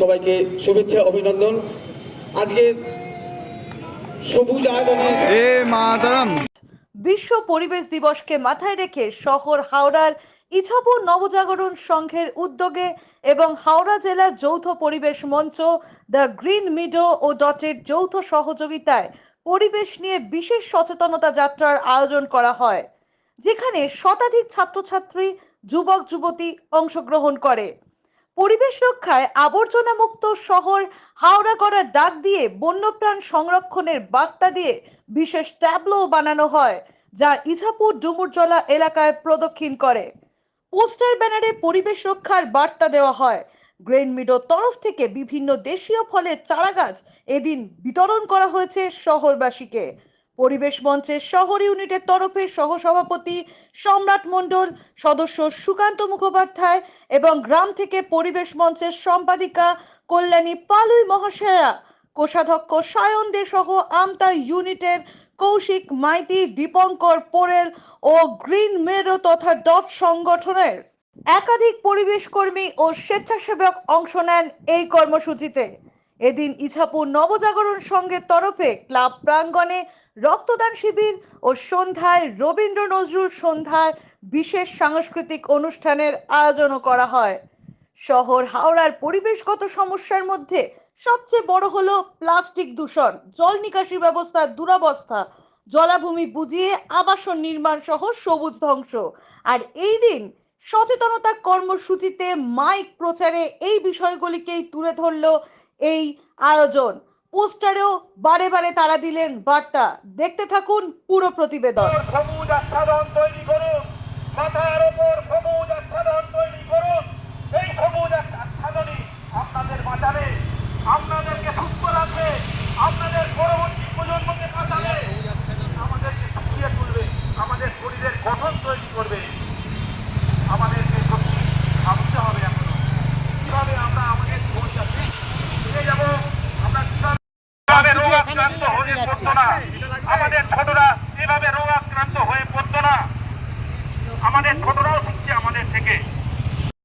সবাইকে শুভেচ্ছা অভিনন্দন। আজকের সবুজ আয়োজনে বিশ্ব পরিবেশ দিবসকে মাথায় রেখে শহর হাওড়ার ইছাপুর নবজাগরণ সংঘের উদ্যোগে এবং হাওড়া জেলার যৌথ পরিবেশ মঞ্চ দ্য গ্রিন মিডো ও ডটের যৌথ সহযোগিতায় পরিবেশ নিয়ে বিশেষ সচেতনতা যাত্রার আয়োজন করা হয়, যেখানে শতাধিক ছাত্রছাত্রী যুবক যুবতী অংশগ্রহণ করে। পরিবেশ রক্ষায় আবর্জনা মুক্ত শহর হাওড়া করার ডাক দিয়ে বন্যপ্রাণ সংরক্ষণের বার্তা দিয়ে বিশেষ ট্যাবলো বানানো হয়, যা ইছাপুর ডুমুরজলা এলাকায় প্রদক্ষিণ করে। পোস্টার ব্যানারে পরিবেশ রক্ষার বার্তা দেওয়া হয়। গ্রিন মিডোর তরফ থেকে বিভিন্ন দেশীয় ফলের চারাগাছ এদিন বিতরণ করা হয়েছে শহরবাসীকে। পরিবেশ মঞ্চের শহর ইউনিটের তরফে সহসভাপতি সম্রাট মণ্ডল, সদস্য সুকান্ত মুখোপাধ্যায় এবং গ্রাম থেকে পরিবেশ মঞ্চের সম্পাদিকা কল্যাণী পালুই মহাশয়া, কোষাধ্যক্ষ সায়ন দে সহ আমতা ইউনিটের কৌশিক মাইতি, দীপঙ্কর পোরেল ও গ্রিন মেডো তথা ডট সংগঠনের একাধিক পরিবেশ কর্মী ও স্বেচ্ছাসেবক অংশ নেন এই কর্মসূচিতে। এদিন ইছাপুর নবজাগরণ সংঘের তরফে ক্লাব প্রাঙ্গণে রক্তদান শিবির ও সন্ধ্যায় রবীন্দ্র নজরুল সন্ধ্যার বিশেষ সাংস্কৃতিক অনুষ্ঠানের আয়োজনও করা হয়। শহর হাওড়ার পরিবেশগত সমস্যার মধ্যে সবচেয়ে বড় হলো প্লাস্টিক দূষণ, জল নিকাশি ব্যবস্থার দুরবস্থা, জলাভূমি বুঝিয়ে আবাসন নির্মাণ সহ সবুজ ধ্বংস। আর এই দিন সচেতনতা কর্মসূচিতে মাইক প্রচারে এই বিষয়গুলিকেই তুলে ধরলো এই আয়োজন। পোস্টারেও বারে বারে তারা দিলেন বার্তা। দেখতে থাকুন পুরো প্রতিবেদন। সবুজ আচ্ছাদন তৈরি করুন, মাথার উপর সবুজ আচ্ছাদন তৈরি করুন। এই সবুজ আচ্ছাদনই আপনাদের বাঁচাবে, আপনাদেরকে সুস্থ রাখবে, আপনাদের পরবর্তী প্রজন্মকে বাঁচাবে, আমাদেরকে শুকিয়ে তুলবে, আমাদের শরীরের গঠন তৈরি করবে। আমাদেরকে সত্যি ভাবতে হবে এখনো কিভাবে আমরা আমাদের জীবনটাকে ফিরে যাব, আমরা কিভাবে রোগাক্রান্ত হয়ে পড়তো না, আমাদের ছোটরা এভাবে রোগাক্রান্ত হয়ে পড়তো না। আমাদের ছোটরাও শিখছে আমাদের থেকে।